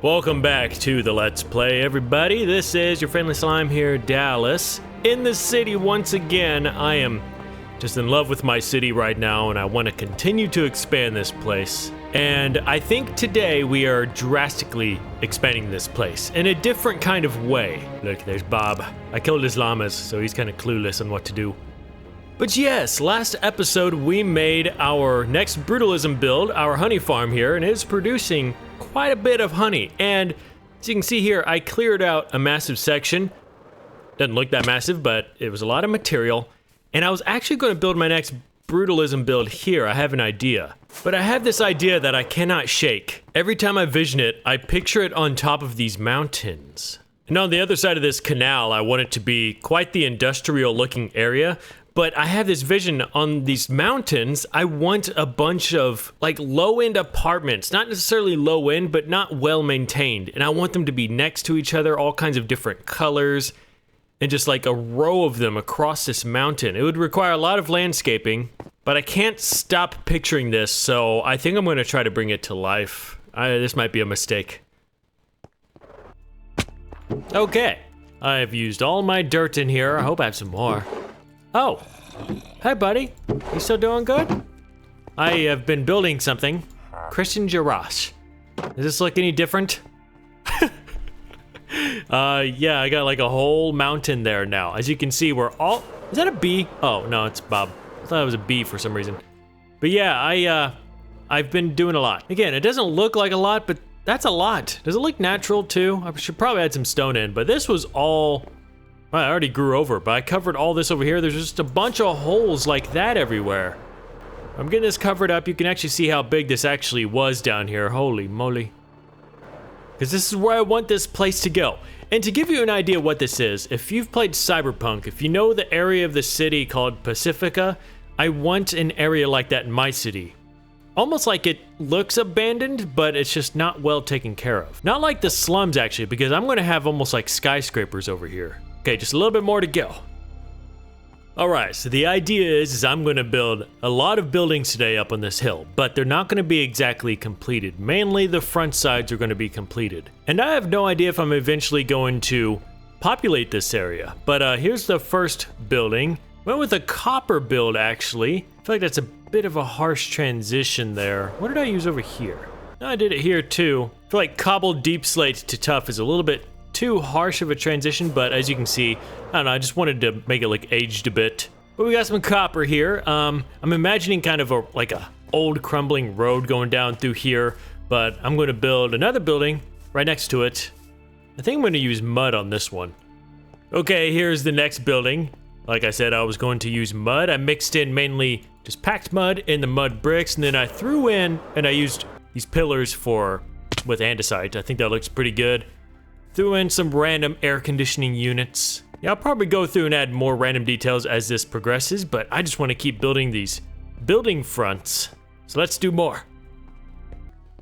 Welcome back to the Let's Play, everybody. This is your friendly slime here, Dallas, in the city once again. I am just in love with my city right now, and I want to continue to expand this place. And I think today we are drastically expanding this place in a different kind of way. Look, there's Bob. I killed his llamas, so he's kind of clueless on what to do. But yes, last episode we made our next brutalism build, our honey farm here, and it's producing quite a bit of honey. And as you can see here, I cleared out a massive section. Doesn't look that massive, but it was a lot of material. And I was actually going to build my next brutalism build here. I have an idea. But I have this idea that I cannot shake. Every time I vision it, I picture it on top of these mountains. And on the other side of this canal, I want it to be quite the industrial looking area. But I have this vision on these mountains. I want a bunch of like low-end apartments, not necessarily low-end, but not well-maintained. And I want them to be next to each other, all kinds of different colors, and just like a row of them across this mountain. It would require a lot of landscaping, but I can't stop picturing this, so I think I'm going to try to bring it to life. This might be a mistake. Okay, I've used all my dirt in here. I hope I have some more. Oh, hi buddy. You still doing good? I have been building something. Christian Jarash. Does this look any different? Yeah, I got like a whole mountain there now. As you can see, we're all... Is that a bee? Oh, no, it's Bob. I thought it was a bee for some reason. But yeah, I've been doing a lot. Again, it doesn't look like a lot, but that's a lot. Does it look natural too? I should probably add some stone in, but this was all... Well, I already grew over, but I covered all this over here. There's just a bunch of holes like that everywhere. I'm getting this covered up. You can actually see how big this actually was down here. Holy moly. Because this is where I want this place to go. And to give you an idea what this is, if you've played Cyberpunk, if you know the area of the city called Pacifica, I want an area like that in my city. Almost like it looks abandoned, but it's just not well taken care of. Not like the slums, actually, because I'm going to have almost like skyscrapers over here. Okay, just a little bit more to go. Alright, so the idea is I'm going to build a lot of buildings today up on this hill, but they're not going to be exactly completed. Mainly the front sides are going to be completed. And I have no idea if I'm eventually going to populate this area, but here's the first building. Went with a copper build, actually. I feel like that's a bit of a harsh transition there. What did I use over here? No, I did it here too. I feel like cobbled deep slate to tough is a little bit too harsh of a transition, but as you can see, I don't know, I just wanted to make it look aged a bit. But we got some copper here. I'm imagining kind of like a old crumbling road going down through here, but I'm going to build another building right next to it. I think I'm going to use mud on this one. Okay, here's the next building. Like I said, I was going to use mud. I mixed in mainly just packed mud and the mud bricks, and then I threw in, and I used these pillars with andesite. I think that looks pretty good. Threw in some random air conditioning units. Yeah, I'll probably go through and add more random details as this progresses, but I just want to keep building these building fronts. So let's do more.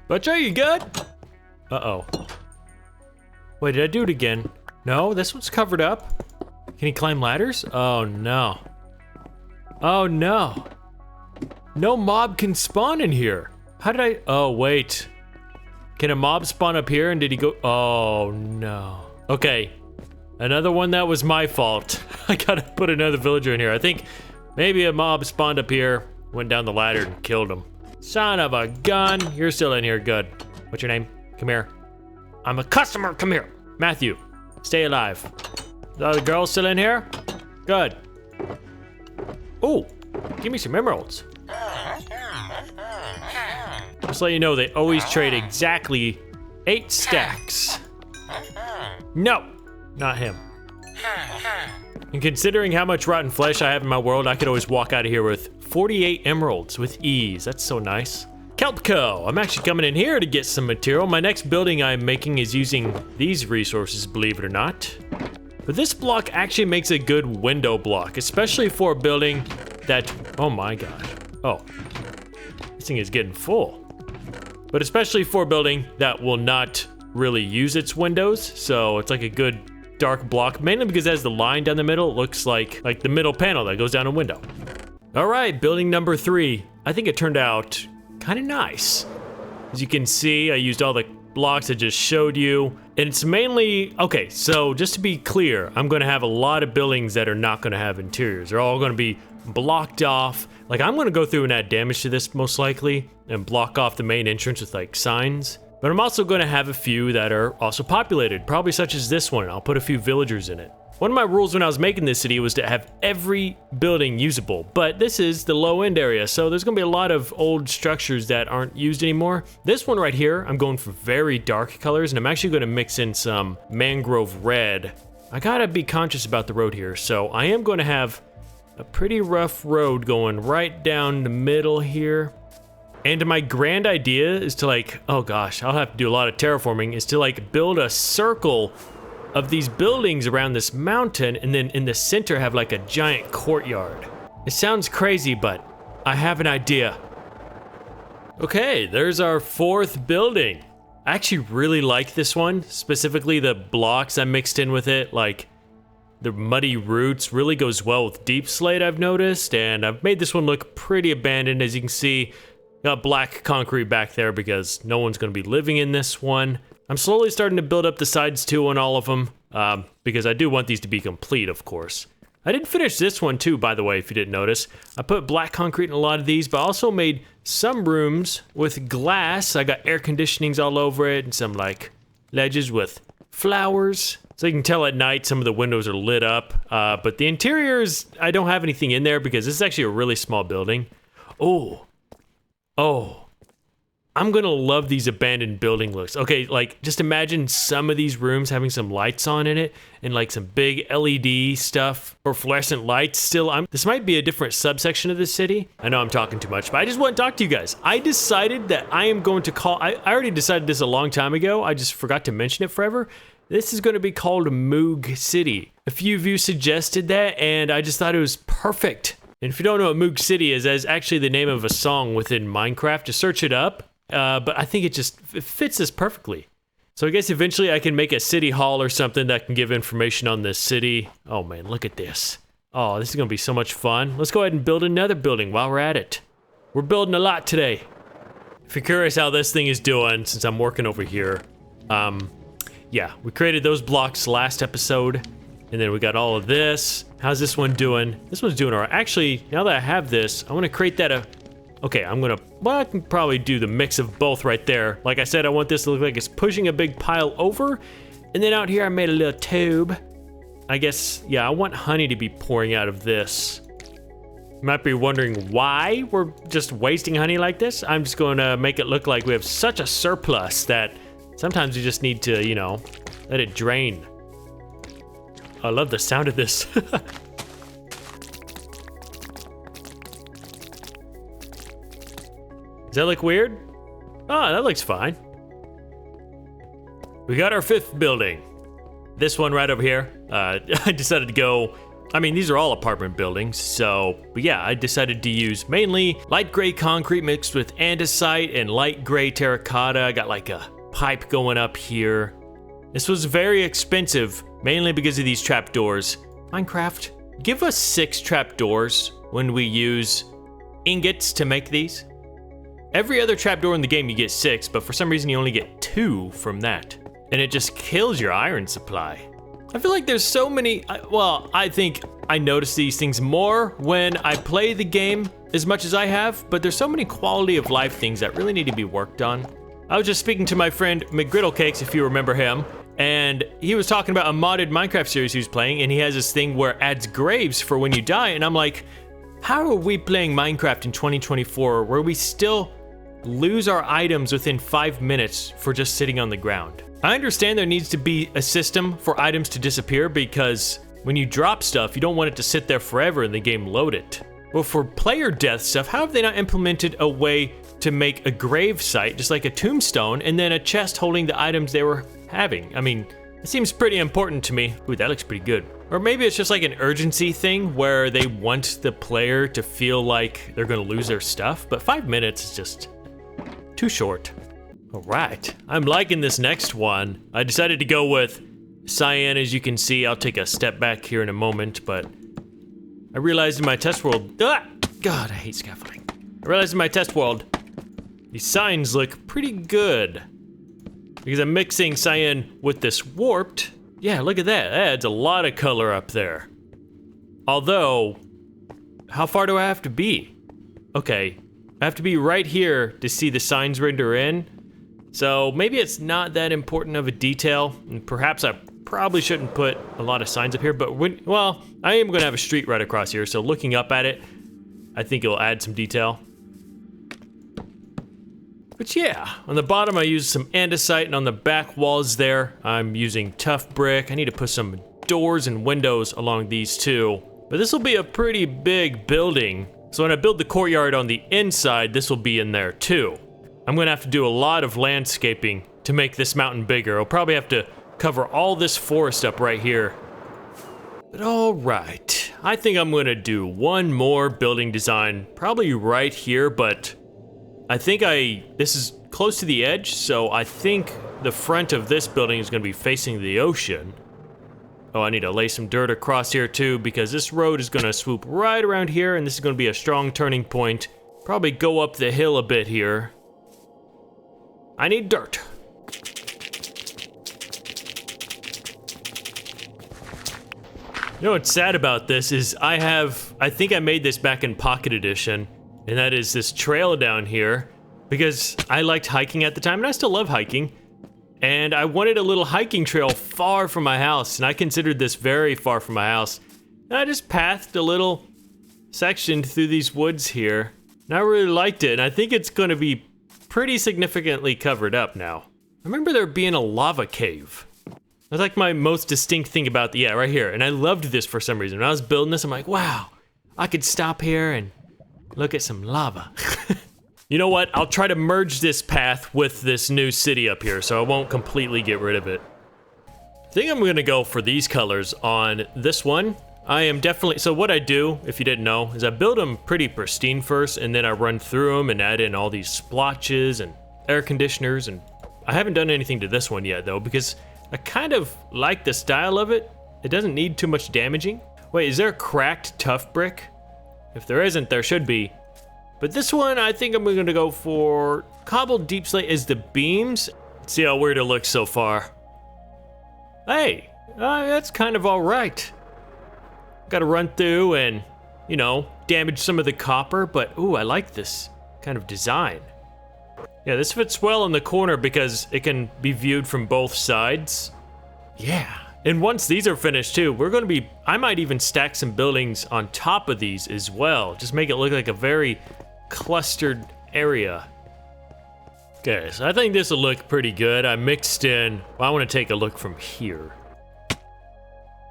Butcher, you good? Uh-oh. Wait, did I do it again? No, this one's covered up. Can he climb ladders? Oh, no. Oh, no. No mob can spawn in here. How did I... Oh, wait. Can a mob spawn up here, and did he go... Oh, no. Okay. Another one that was my fault. I gotta put another villager in here. I think maybe a mob spawned up here, went down the ladder, and killed him. Son of a gun. You're still in here. Good. What's your name? Come here. I'm a customer. Come here. Matthew. Stay alive. Is the other girl still in here? Good. Oh, give me some emeralds. Just let you know, they always trade exactly 8 stacks. No, not him. And considering how much rotten flesh I have in my world, I could always walk out of here with 48 emeralds with ease. That's so nice. Kelpco, I'm actually coming in here to get some material. My next building I'm making is using these resources, believe it or not. But this block actually makes a good window block, especially for a building that, oh my gosh. Oh, this thing is getting full. But especially for a building that will not really use its windows, so it's like a good dark block, mainly because it has the line down the middle. It looks like the middle panel that goes down a window. All right, building number 3. I think it turned out kind of nice. As you can see, I used all the blocks I just showed you. And it's mainly, okay, so just to be clear, I'm gonna have a lot of buildings that are not gonna have interiors. They're all gonna be blocked off. Like, I'm gonna go through and add damage to this most likely and block off the main entrance with like signs. But I'm also gonna have a few that are also populated, probably such as this one. I'll put a few villagers in it. One of my rules when I was making this city was to have every building usable, but this is the low end area, so there's gonna be a lot of old structures that aren't used anymore. This one right here, I'm going for very dark colors, and I'm actually gonna mix in some mangrove red. I gotta be conscious about the road here, so I am gonna have a pretty rough road going right down the middle here. And my grand idea is to like, oh gosh, I'll have to do a lot of terraforming, is to like build a circle of these buildings around this mountain, and then in the center have like a giant courtyard. It sounds crazy, but I have an idea. Okay, there's our fourth building. I actually really like this one, specifically the blocks I mixed in with it, like the muddy roots really goes well with deep slate, I've noticed, and I've made this one look pretty abandoned. As you can see, got black concrete back there because no one's gonna be living in this one. I'm slowly starting to build up the sides too on all of them, because I do want these to be complete, of course. I did finish this one too, by the way, if you didn't notice. I put black concrete in a lot of these, but I also made some rooms with glass. I got air conditionings all over it and some like ledges with flowers. So you can tell at night some of the windows are lit up, but the interiors, I don't have anything in there because this is actually a really small building. Oh, I'm gonna love these abandoned building looks. Okay, like just imagine some of these rooms having some lights on in it and like some big LED stuff or fluorescent lights still. This might be a different subsection of the city. I know I'm talking too much, but I just want to talk to you guys. I decided that I am going to call, I already decided this a long time ago. I just forgot to mention it forever. This is gonna be called Moog City. A few of you suggested that and I just thought it was perfect. And if you don't know what Moog City is, that's actually the name of a song within Minecraft. Just search it up. But I think it fits this perfectly. So I guess eventually I can make a city hall or something that can give information on this city. Oh man, look at this. Oh, this is gonna be so much fun. Let's go ahead and build another building while we're at it. We're building a lot today. If you're curious how this thing is doing, since I'm working over here, yeah, we created those blocks last episode, and then we got all of this. How's this one doing? This one's doing all right. Actually, now that I have this, I wanna create that okay, well, I can probably do the mix of both right there. Like I said, I want this to look like it's pushing a big pile over. And then out here, I made a little tube. I guess, yeah, I want honey to be pouring out of this. You might be wondering why we're just wasting honey like this. I'm just going to make it look like we have such a surplus that sometimes you just need to, you know, let it drain. I love the sound of this. Does that look weird? Oh, that looks fine. We got our fifth building. This one right over here. I decided to go, I mean, these are all apartment buildings, so, but yeah, I decided to use mainly light gray concrete mixed with andesite and light gray terracotta. I got like a pipe going up here. This was very expensive, mainly because of these trapdoors. Minecraft, give us 6 trapdoors when we use ingots to make these. Every other trapdoor in the game you get 6, but for some reason you only get 2 from that. And it just kills your iron supply. I feel like there's so many, well, I think I notice these things more when I play the game as much as I have, but there's so many quality of life things that really need to be worked on. I was just speaking to my friend McGriddlecakes, if you remember him, and he was talking about a modded Minecraft series he was playing, and he has this thing where it adds graves for when you die, and I'm like, how are we playing Minecraft in 2024 where we still lose our items within 5 minutes for just sitting on the ground? I understand there needs to be a system for items to disappear because when you drop stuff, you don't want it to sit there forever and the game load it. Well, for player death stuff, how have they not implemented a way to make a grave site, just like a tombstone, and then a chest holding the items they were having? I mean, it seems pretty important to me. Ooh, that looks pretty good. Or maybe it's just like an urgency thing where they want the player to feel like they're gonna lose their stuff, but 5 minutes is just too short. All right, I'm liking this next one. I decided to go with cyan, as you can see. I'll take a step back here in a moment, but I realized in my test world, God, I hate scaffolding. I realized in my test world, these signs look pretty good. because I'm mixing cyan with this warped. Yeah, look at that. That adds a lot of color up there. Although, how far do I have to be? Okay, I have to be right here to see the signs render in. So maybe it's not that important of a detail, and perhaps I probably shouldn't put a lot of signs up here, but well, I am gonna have a street right across here, so looking up at it, I think it'll add some detail. But yeah, on the bottom I use some andesite, and on the back walls there, I'm using tough brick. I need to put some doors and windows along these too. But this will be a pretty big building, so when I build the courtyard on the inside, this will be in there too. I'm gonna have to do a lot of landscaping to make this mountain bigger. I'll probably have to cover all this forest up right here. But all right, I think I'm gonna do one more building design, probably right here, but I think this is close to the edge, so I think the front of this building is gonna be facing the ocean. Oh, I need to lay some dirt across here too, because this road is gonna swoop right around here, and this is gonna be a strong turning point. Probably go up the hill a bit here. I need dirt. You know what's sad about this is I think I made this back in Pocket Edition, and that is this trail down here, because I liked hiking at the time, and I still love hiking, and I wanted a little hiking trail far from my house, and I considered this very far from my house, and I just pathed a little section through these woods here, and I really liked it, and I think it's going to be pretty significantly covered up now. I remember there being a lava cave. That's like my most distinct thing about yeah, right here. And I loved this for some reason. When I was building this, I'm like, wow, I could stop here and look at some lava. You know what? I'll try to merge this path with this new city up here, so I won't completely get rid of it. I think I'm gonna go for these colors on this one. I am definitely, so what I do, if you didn't know, is I build them pretty pristine first, and then I run through them and add in all these splotches and air conditioners, and I haven't done anything to this one yet though, because I kind of like the style of it. It doesn't need too much damaging. Wait, is there a cracked tough brick? If there isn't, there should be. But this one, I think I'm gonna go for cobbled deep slate as the beams. Let's see how weird it looks so far. Hey, that's kind of all right. Gotta run through and, you know, damage some of the copper, but ooh, I like this kind of design. Yeah, this fits well in the corner because it can be viewed from both sides. Yeah, and once these are finished too, I might even stack some buildings on top of these as well. Just make it look like a very clustered area. Okay, so I think this will look pretty good. I mixed in, well, I want to take a look from here.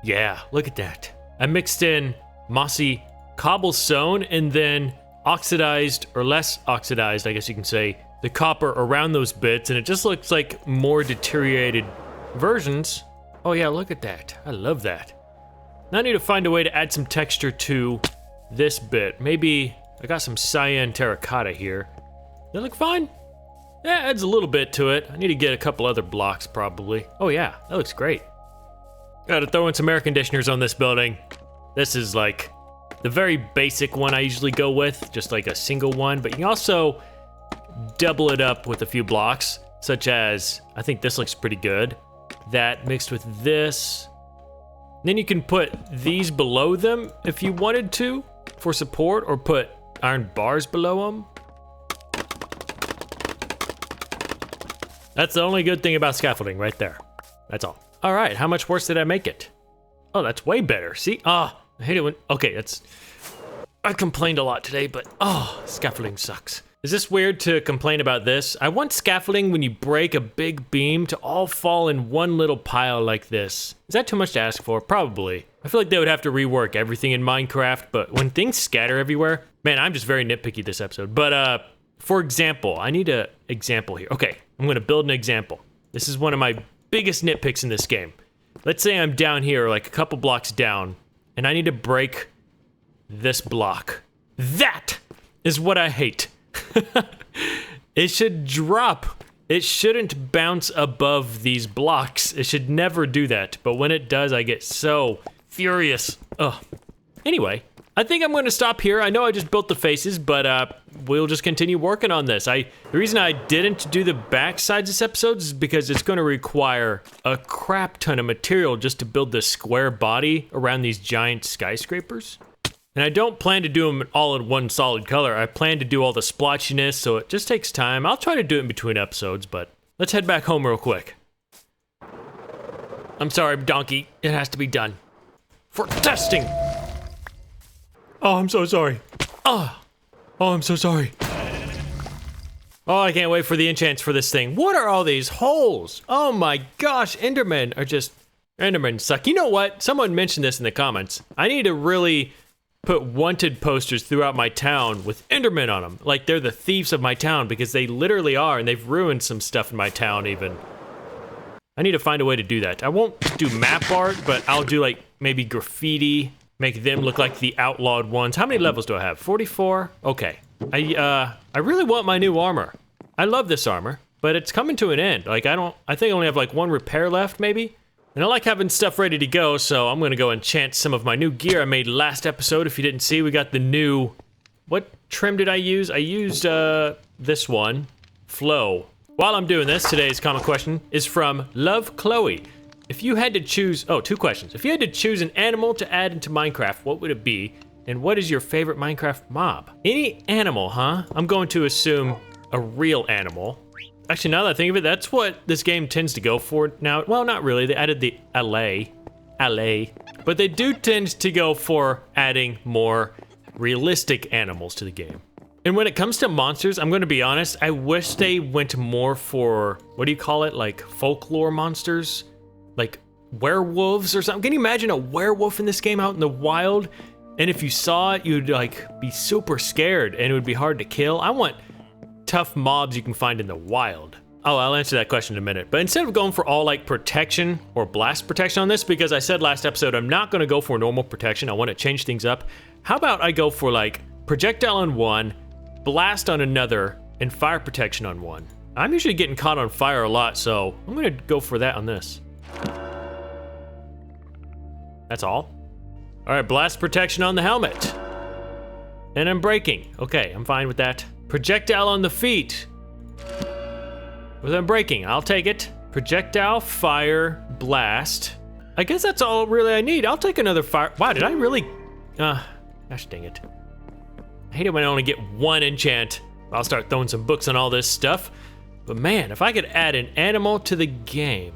Yeah, look at that. I mixed in mossy cobblestone and then oxidized, or less oxidized, I guess you can say, the copper around those bits, and it just looks like more deteriorated versions. Oh yeah, look at that. I love that. Now I need to find a way to add some texture to this bit. Maybe I got some cyan terracotta here. Does that look fine? Yeah, adds a little bit to it. I need to get a couple other blocks probably. Oh yeah, that looks great. Gotta throw in some air conditioners on this building. This is like the very basic one I usually go with, just like a single one, but you can also double it up with a few blocks, such as, I think this looks pretty good. That mixed with this. Then you can put these below them if you wanted to for support, or put iron bars below them. That's the only good thing about scaffolding right there. That's all. All right, how much worse did I make it? Oh, that's way better. See? I hate it when, okay, I complained a lot today, but scaffolding sucks. Is this weird to complain about this? I want scaffolding when you break a big beam to all fall in one little pile like this. Is that too much to ask for? Probably. I feel like they would have to rework everything in Minecraft, but when things scatter everywhere, man, I'm just very nitpicky this episode. But for example, I need an example here. Okay, I'm gonna build an example. This is one of my biggest nitpicks in this game. Let's say I'm down here, like a couple blocks down, and I need to break this block. That is what I hate. It should drop. It shouldn't bounce above these blocks. It should never do that. But when it does, I get so furious. Ugh. Anyway, I think I'm going to stop here. I know I just built the faces, but we'll just continue working on this. The reason I didn't do the back sides of this episode is because it's going to require a crap ton of material just to build this square body around these giant skyscrapers. And I don't plan to do them all in one solid color. I plan to do all the splotchiness, so it just takes time. I'll try to do it in between episodes, but let's head back home real quick. I'm sorry, donkey. It has to be done. For testing! Oh, I'm so sorry. Oh, I'm so sorry. Oh, I can't wait for the enchants for this thing. What are all these holes? Oh my gosh, Endermen suck. You know what? Someone mentioned this in the comments. I need to really put wanted posters throughout my town with Endermen on them. Like they're the thieves of my town, because they literally are, and they've ruined some stuff in my town even. I need to find a way to do that. I won't do map art, but I'll do like maybe graffiti. Make them look like the outlawed ones. How many levels do I have? 44? Okay. I really want my new armor. I love this armor, but it's coming to an end. Like, I think I only have like one repair left, maybe? And I like having stuff ready to go, so I'm gonna go enchant some of my new gear I made last episode. If you didn't see, we got the new... What trim did I use? I used, this one. Flow. While I'm doing this, today's comment question is from Love Chloe. If you had to choose, two questions. If you had to choose an animal to add into Minecraft, what would it be? And what is your favorite Minecraft mob? Any animal, huh? I'm going to assume a real animal. Actually, now that I think of it, that's what this game tends to go for now. Well, not really. They added the allay. But they do tend to go for adding more realistic animals to the game. And when it comes to monsters, I'm going to be honest, I wish they went more for, what do you call it? Like folklore monsters? Like werewolves or something. Can you imagine a werewolf in this game out in the wild? And if you saw it, you'd like be super scared and it would be hard to kill. I want tough mobs you can find in the wild. Oh, I'll answer that question in a minute. But instead of going for all like protection or blast protection on this, because I said last episode, I'm not gonna go for normal protection. I wanna change things up. How about I go for like projectile on one, blast on another, and fire protection on one. I'm usually getting caught on fire a lot, so I'm gonna go for that on this. That's all. All right, blast protection on the helmet. And I'm braking. Okay, I'm fine with that. Projectile on the feet. With I'm braking, I'll take it. Projectile, fire, blast. I guess that's all really I need. I'll take another fire. Wow, did I really? Gosh dang it. I hate it when I only get one enchant. I'll start throwing some books on all this stuff. But man, if I could add an animal to the game,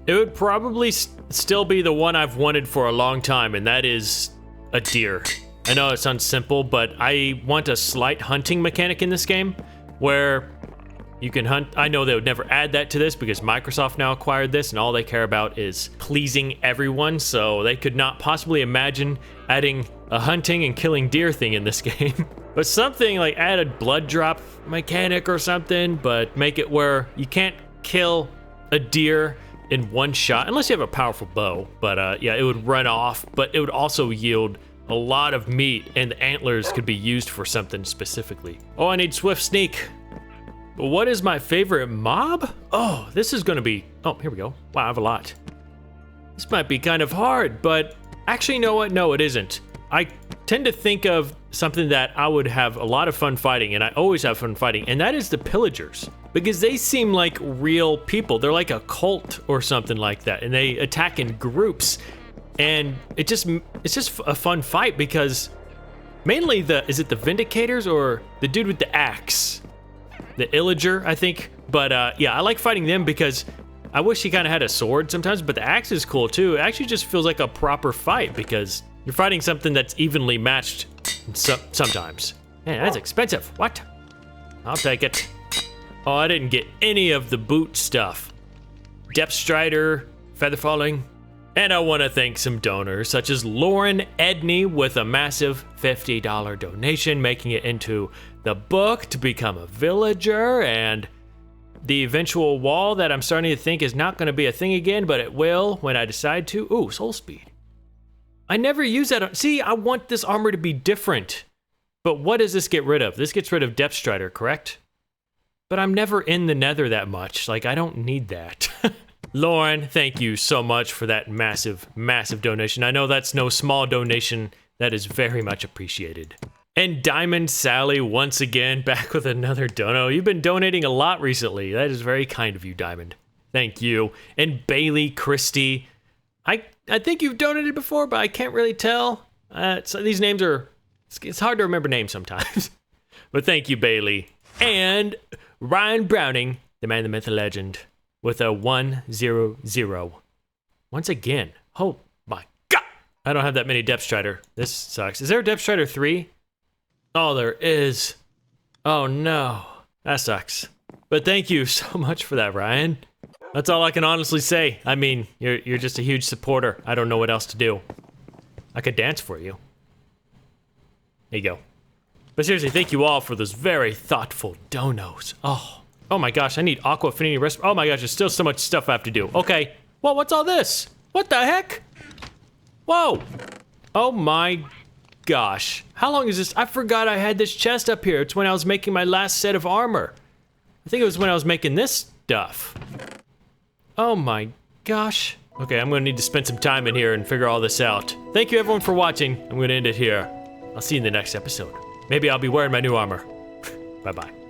it would probably still be the one I've wanted for a long time, and that is a deer. I know it sounds simple, but I want a slight hunting mechanic in this game where you can hunt. I know they would never add that to this because Microsoft now acquired this and all they care about is pleasing everyone, so they could not possibly imagine adding a hunting and killing deer thing in this game. But something like add a blood drop mechanic or something, but make it where you can't kill a deer in one shot, unless you have a powerful bow. But yeah, it would run off, but it would also yield a lot of meat, and the antlers could be used for something specifically. Oh, I need swift sneak. But what is my favorite mob? Oh, this is gonna be, oh, here we go. Wow, I have a lot. This might be kind of hard, but actually, you know what? No, it isn't. I tend to think of something that I would have a lot of fun fighting, and I always have fun fighting, and that is the pillagers. Because they seem like real people. They're like a cult or something like that, and they attack in groups. And it's just a fun fight because mainly is it the Vindicators or the dude with the axe? The Illager, I think. But yeah, I like fighting them because I wish he kind of had a sword sometimes, but the axe is cool too. It actually just feels like a proper fight because you're fighting something that's evenly matched sometimes. Man, that's expensive. What? I'll take it. Oh, I didn't get any of the boot stuff. Depth Strider, Feather Falling. And I want to thank some donors such as Lauren Edney with a massive $50 donation, making it into the book to become a villager, and the eventual wall that I'm starting to think is not going to be a thing again, but it will when I decide to. Ooh, soul speed. I never use that. See, I want this armor to be different. But what does this get rid of? This gets rid of Depth Strider, correct? But I'm never in the nether that much. Like, I don't need that. Lauren, thank you so much for that massive, massive donation. I know that's no small donation That is very much appreciated. And Diamond Sally once again back with another dono. You've been donating a lot recently. That is very kind of you, Diamond. Thank you. And Bailey Christie. I think you've donated before, but I can't really tell. So these names are, it's hard to remember names sometimes. But thank you, Bailey. And Ryan Browning, the man, the myth, the legend, with a 100. Once again. Oh my God. I don't have that many Depth Strider. This sucks. Is there a Depth Strider 3? Oh, there is. Oh no. That sucks. But thank you so much for that, Ryan. That's all I can honestly say. I mean, you're just a huge supporter. I don't know what else to do. I could dance for you. There you go. But seriously, thank you all for those very thoughtful donos. Oh my gosh, I need Aqua Affinity Rest. Oh my gosh, there's still so much stuff I have to do. Okay. Well, what's all this? What the heck? Whoa. Oh my gosh. How long is this? I forgot I had this chest up here. It's when I was making my last set of armor. I think it was when I was making this stuff. Oh my gosh. Okay, I'm gonna need to spend some time in here and figure all this out. Thank you everyone for watching. I'm gonna end it here. I'll see you in the next episode. Maybe I'll be wearing my new armor. Bye-bye.